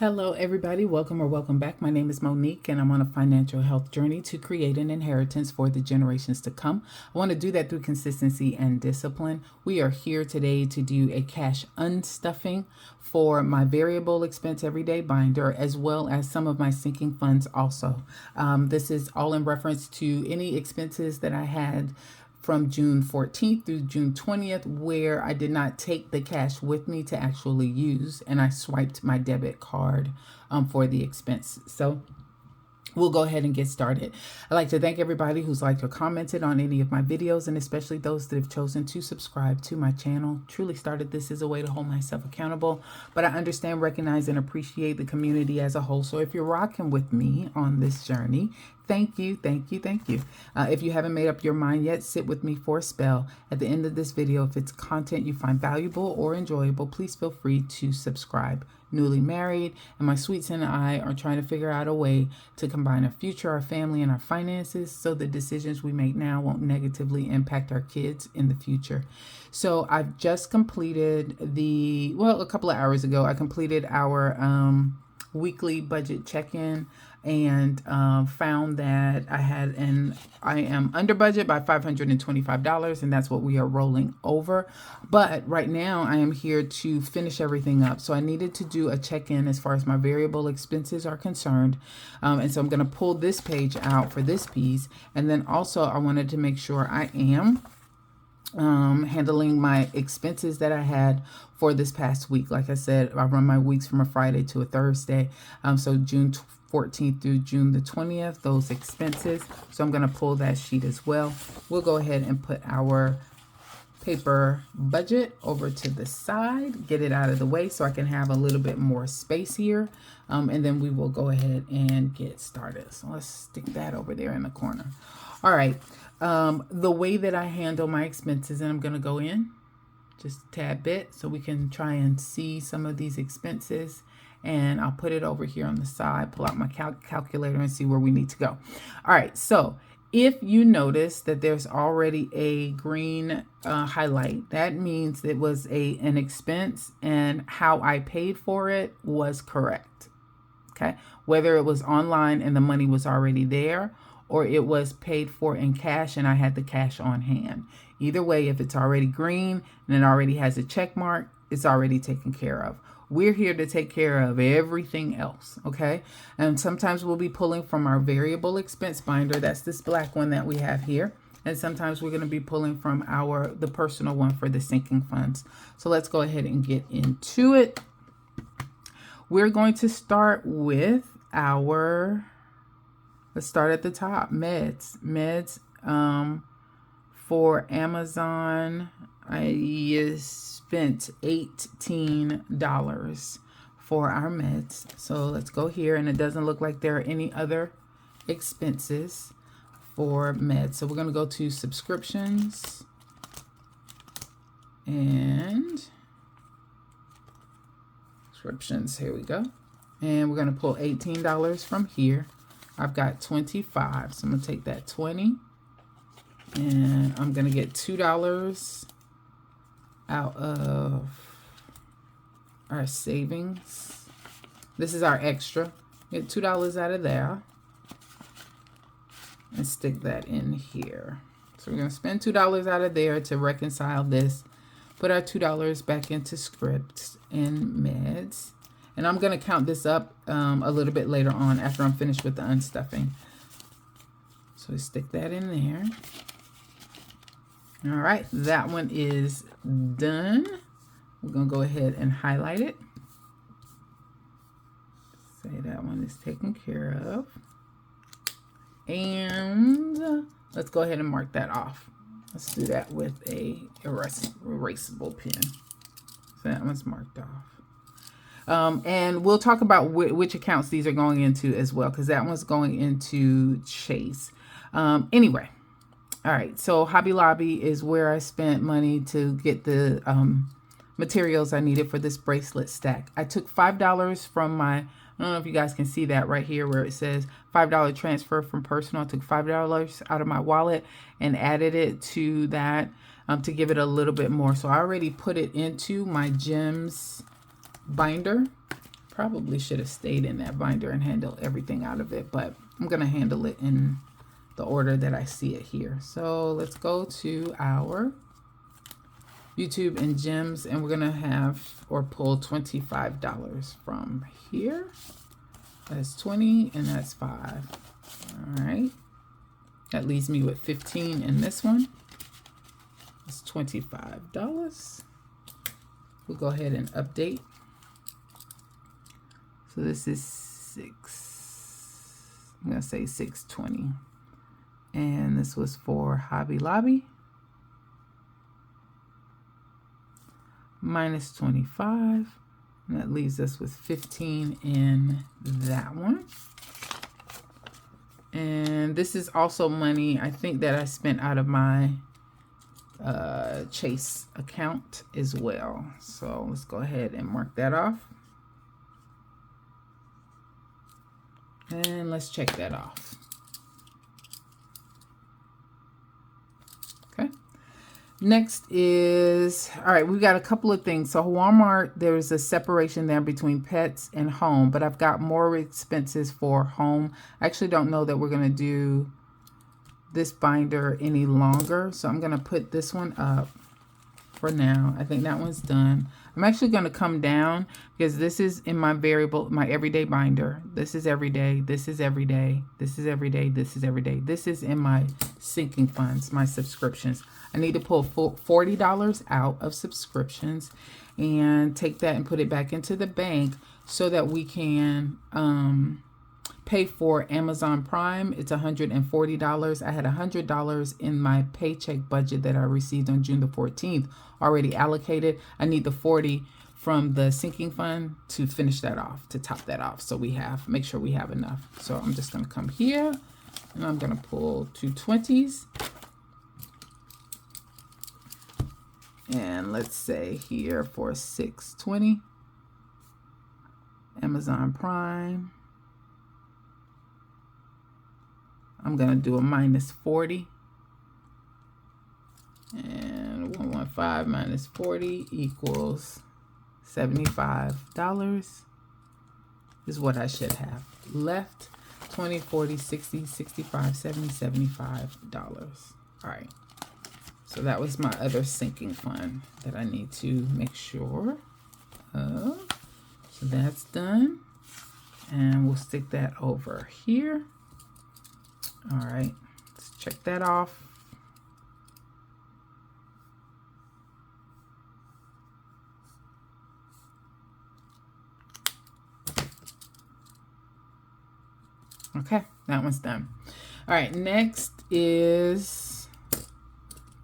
Hello, everybody. Welcome or welcome back. My name is Monique, and I'm on a financial health journey to create an inheritance for the generations to come. I want to do that through consistency and discipline. We are here today to do a cash unstuffing for my variable expense everyday binder, as well as some of my sinking funds also. This is all in reference to any expenses that I had from June 14th through June 20th, where I did not take the cash with me to actually use, and I swiped my debit card for the expense. So we'll go ahead and get started. I'd like to thank everybody who's liked or commented on any of my videos, and especially those that have chosen to subscribe to my channel. Truly started this as a way to hold myself accountable, but I understand, recognize, and appreciate the community as a whole. So if you're rocking with me on this journey, thank you, thank you, thank you. If you haven't made up your mind yet, sit with me for a spell. At the end of this video, if it's content you find valuable or enjoyable, please feel free to subscribe. Newly married, and my sweets and I are trying to figure out a way to combine our future, our family, and our finances so the decisions we make now won't negatively impact our kids in the future. So I've just completed a couple of hours ago, I completed our weekly budget check-in, and found that I am under budget by $525, and that's what we are rolling over. But right now I am here to finish everything up. So I needed to do a check-in as far as my variable expenses are concerned. And so I'm going to pull this page out for this piece. And then also I wanted to make sure I am handling my expenses that I had for this past week. Like I said, I run my weeks from a Friday to a Thursday. So June 14th through June the 20th, those expenses. So I'm going to pull that sheet as well. We'll go ahead and put our paper budget over to the side, get it out of the way so I can have a little bit more space here. And then we will go ahead and get started. So let's stick that over there in the corner. All right. The way that I handle my expenses, and I'm going to go in just a tad bit so we can try and see some of these expenses. And I'll put it over here on the side, pull out my calculator and see where we need to go. All right. So if you notice that there's already a green highlight, that means it was an expense and how I paid for it was correct. Okay. Whether it was online and the money was already there, or it was paid for in cash and I had the cash on hand. Either way, if it's already green and it already has a check mark, it's already taken care of. We're here to take care of everything else, okay? And sometimes we'll be pulling from our variable expense binder. That's this black one that we have here. And sometimes we're going to be pulling from the personal one for the sinking funds. So let's go ahead and get into it. We're going to start with let's start at the top, meds. Meds for Amazon, I spent $18 for our meds. So let's go here, and it doesn't look like there are any other expenses for meds. So we're going to go to subscriptions and subscriptions. Here we go. And we're going to pull $18 from here. I've got 25, so I'm going to take that 20, and I'm going to get $2 out of our savings. This is our extra. Get $2 out of there and stick that in here. So we're going to spend $2 out of there to reconcile this. Put our $2 back into scripts and meds. And I'm going to count this up a little bit later on after I'm finished with the unstuffing. So stick that in there. All right, that one is done. We're going to go ahead and highlight it. Say that one is taken care of. And let's go ahead and mark that off. Let's do that with a erasable pen. So that one's marked off. And we'll talk about which accounts these are going into as well, because that one's going into Chase. Anyway, all right. So Hobby Lobby is where I spent money to get the materials I needed for this bracelet stack. I took $5 from I don't know if you guys can see that right here where it says $5 transfer from personal. I took $5 out of my wallet and added it to that to give it a little bit more. So I already put it into my gems binder. Probably should have stayed in that binder and handled everything out of it, but I'm going to handle it in the order that I see it here. So let's go to our YouTube and gems, and we're going to have or pull $25 from here. That's 20 and that's 5. All right. That leaves me with 15 in this one. It's $25. We'll go ahead and update. So this is I'm going to say 620. And this was for Hobby Lobby. Minus 25. And that leaves us with 15 in that one. And this is also money, I think, that I spent out of my Chase account as well. So let's go ahead and mark that off. And let's check that off. Okay. Next is, all right, we got a couple of things. So Walmart, there's a separation there between pets and home, but I've got more expenses for home. I actually don't know that we're going to do this binder any longer. So I'm going to put this one up for now. I think that one's done. I'm actually going to come down because this is in my variable, my everyday binder. This is every day. This is every day. This is every day. This is every day. This is in my sinking funds, my subscriptions. I need to pull $40 out of subscriptions and take that and put it back into the bank so that we can pay for Amazon Prime. It's $140. I had $100 in my paycheck budget that I received on June the 14th already allocated. I need the 40 from the sinking fund to finish that off, to top that off. So we make sure we have enough. So I'm just going to come here and I'm going to pull 2 20s. And let's say here for 620, Amazon Prime. I'm going to do a minus 40. And 115 minus 40 equals $75 is what I should have left. 20, 40, 60, 65, 70, $75. All right. So that was my other sinking fund that I need to make sure of. So that's done. And we'll stick that over here. All right, let's check that off. Okay, that one's done. All right, next is,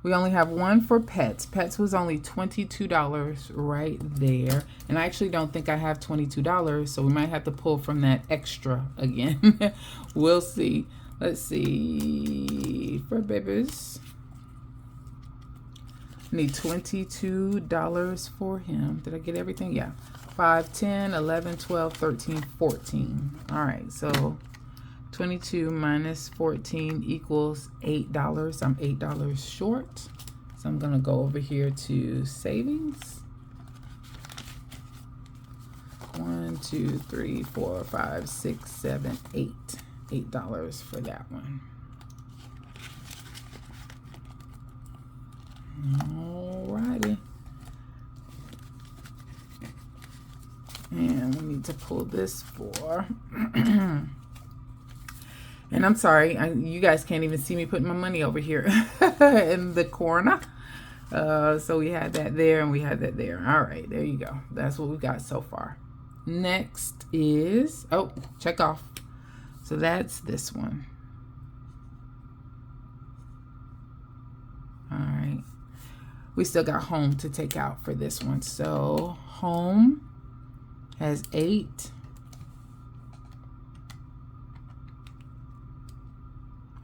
we only have one for pets. Pets was only $22 right there. And I actually don't think I have $22, so we might have to pull from that extra again. We'll see. Let's see, for babies, I need $22 for him. Did I get everything? Yeah. 5, 10, 11, 12, 13, 14. All right, so 22 minus 14 equals $8. I'm $8 short. So I'm going to go over here to savings. 1, 2, 3, 4, 5, 6, 7, 8. $8 for that one. Alrighty. And we need to pull this for and I'm sorry, you guys can't even see me putting my money over here in the corner. So we had that there and we had that there. All right, there you go. That's what we got so far. Next is, oh, check off. So that's this one. All right. We still got home to take out for this one. So home has 8.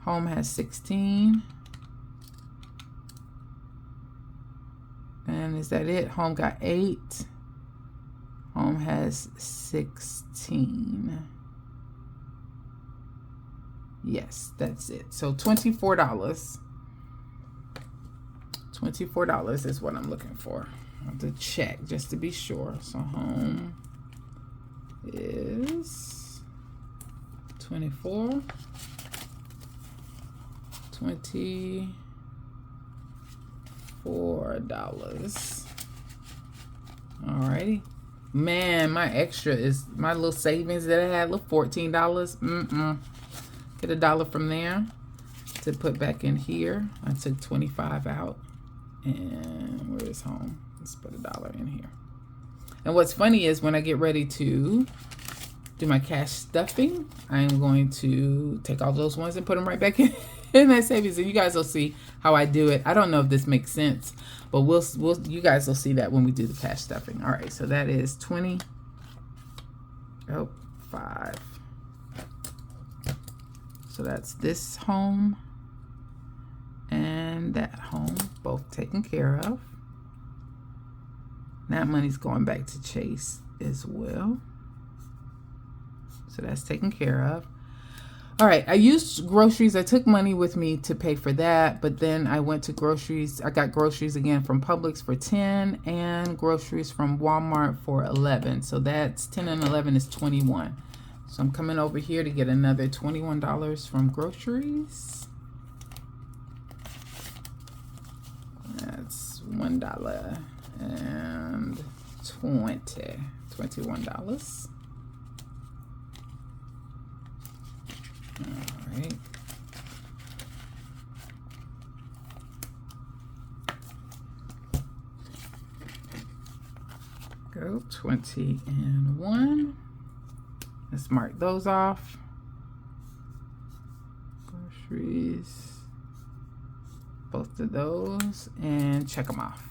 Home has 16. And is that it? Home got 8. Home has 16. Yes, that's it. So $24. $24 is what I'm looking for. I have to check just to be sure. So home is $24. Alrighty. Man, my extra is my little savings that I had, little $14. Get $1 from there to put back in here. I took 25 out. And where's home? Let's put $1 in here. And what's funny is when I get ready to do my cash stuffing, I'm going to take all those ones and put them right back in that savings, and you guys will see how I do it. I don't know if this makes sense, but you guys will see that when we do the cash stuffing. All right, so that is 5. So that's this home and that home, both taken care of. That money's going back to Chase as well. So that's taken care of. All right, I used groceries. I took money with me to pay for that, but then I went to groceries. I got groceries again from Publix for 10 and groceries from Walmart for 11. So that's 10 and 11 is 21. So I'm coming over here to get another $21 from groceries. That's $1 and $21. All right. Go 20 and 1. Let's mark those off. Groceries, both of those, and check them off.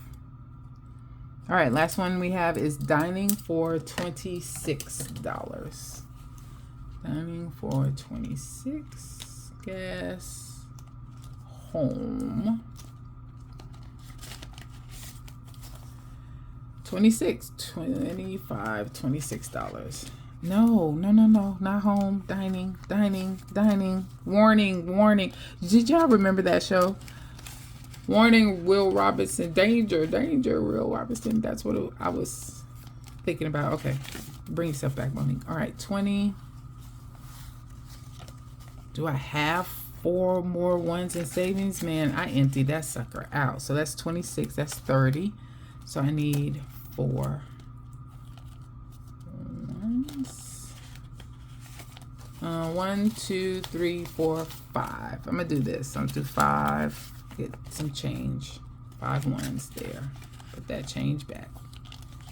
All right, last one we have is dining for $26. Dining for 26. Gas. Home. 26. No, not home. Dining. Warning. Did y'all remember that show? Warning, Will Robinson. Danger, Will Robinson. That's what I was thinking about. Okay, bring yourself back, Monique. All right, 20. Do I have 4 more ones in savings? Man, I emptied that sucker out. So that's 26. That's 30. So I need 4 ones. 1, 2, 3, 4, 5. I'm gonna do this. I'm gonna do 5. Get some change. 5 ones there. Put that change back.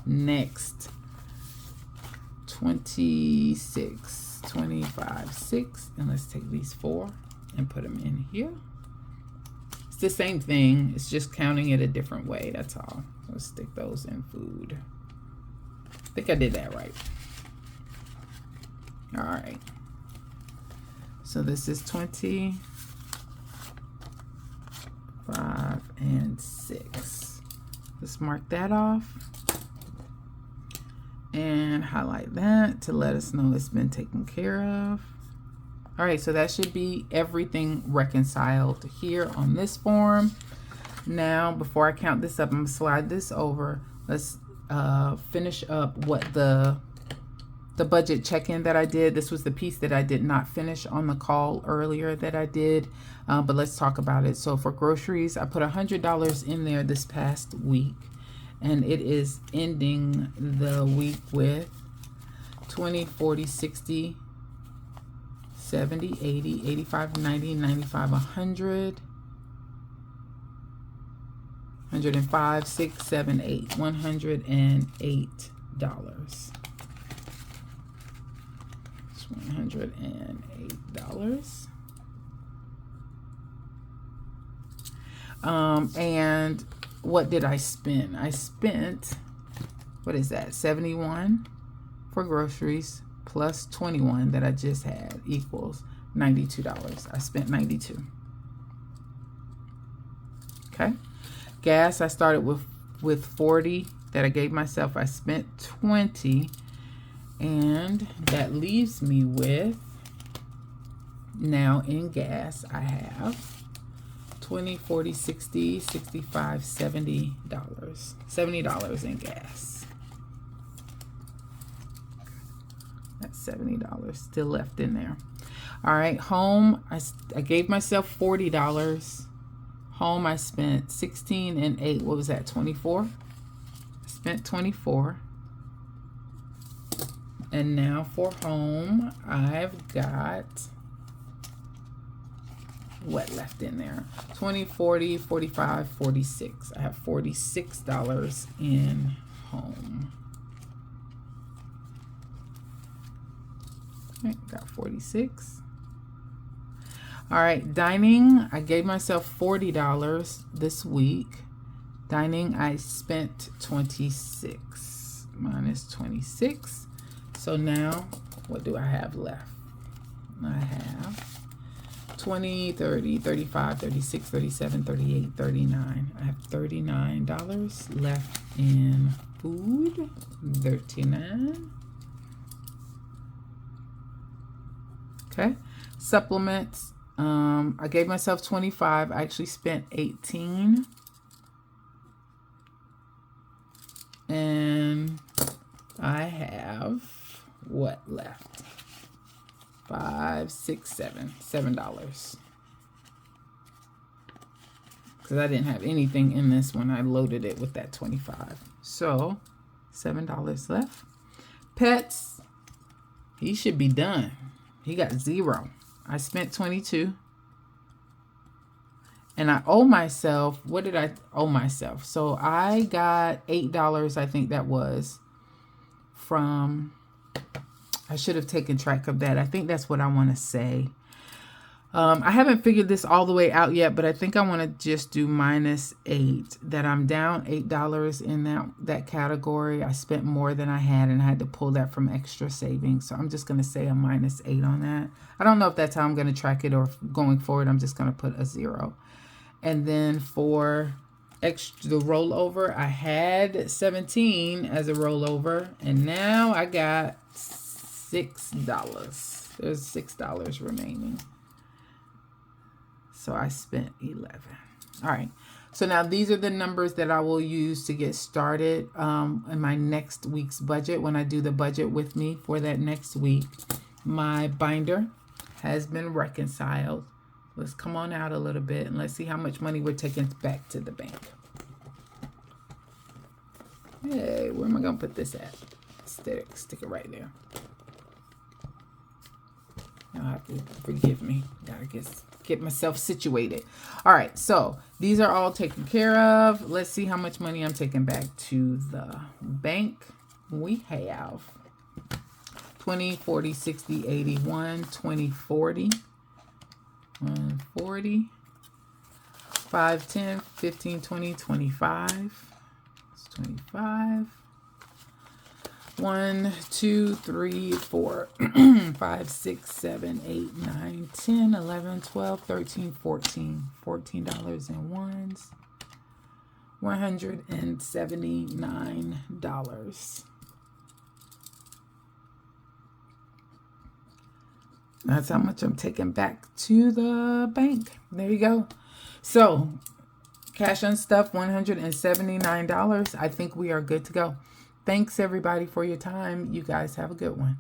Next, 26. 25, 6, and let's take these 4 and put them in here. It's the same thing, it's just counting it a different way, that's all. Let's stick those in food. I think I did that right. All right, so this is 20, 5, and 6. Let's mark that off and highlight that to let us know it's been taken care of. All right, so that should be everything reconciled here on this form. Now, before I count this up, I'm gonna slide this over. Let's finish up what the budget check-in that I did. This was the piece that I did not finish on the call earlier that I did, but let's talk about it. So for groceries, I put $100 in there this past week. And it is ending the week with 20, 40, 60, 70, 80, 85, 90, 95, 100, 105, 6, 7, 8, $108. It's $108. And what did I spend? I spent, what is that? 71 for groceries plus 21 that I just had equals $92. I spent 92. Okay. Gas, I started with 40 that I gave myself. I spent 20, and that leaves me with, now in gas, I have 20, 40, 60, 65, $70. $70 in gas. $70 still left in there. All right, home, I gave myself $40. Home, I spent 16 and 8. What was that, 24? I spent 24. And now for home, I've got what left in there? 20, 40, 45, 46. I have $46 in home. All right, got 46. All right, dining, I gave myself $40 this week. Dining, I spent 26 minus 26. So now, what do I have left? I have 20, 30, 35, 36, 37, 38, 39. I have $39 left in food. 39. Okay. Supplements. I gave myself 25. I actually spent 18. And I have what left? $5, $6, $7. Because I didn't have anything in this one. I loaded it with that 25. So $7 left. Pets. He should be done. He got 0. I spent 22. And I owe myself, what did I owe myself? So I got $8, I think that was, from, I should have taken track of that. I think that's what I want to say. I haven't figured this all the way out yet, but I think I want to just do minus 8, that I'm down $8 in that category. I spent more than I had, and I had to pull that from extra savings. So I'm just going to say a minus 8 on that. I don't know if that's how I'm going to track it, or going forward, I'm just going to put a 0. And then for extra, the rollover, I had 17 as a rollover, and now I got $6. There's $6 remaining. So I spent 11. All right. So now these are the numbers that I will use to get started in my next week's budget. When I do the budget with me for that next week, my binder has been reconciled. Let's come on out a little bit and let's see how much money we're taking back to the bank. Hey, where am I going to put this at? Stick it right there. You'll have to forgive me. Gotta get myself situated. All right, so these are all taken care of. Let's see how much money I'm taking back to the bank. We have 20, 40, 60, 80, 1, 20, 40, 140, 5, 10, 15, 20, 25. It's 25. 1, 2, 3, 4, 5, 6, 7, 8, 9, 10, 11, 12, 13, 14. $14 in ones. $179. That's how much I'm taking back to the bank. There you go. So, cash unstuffed, $179. I think we are good to go. Thanks, everybody, for your time. You guys have a good one.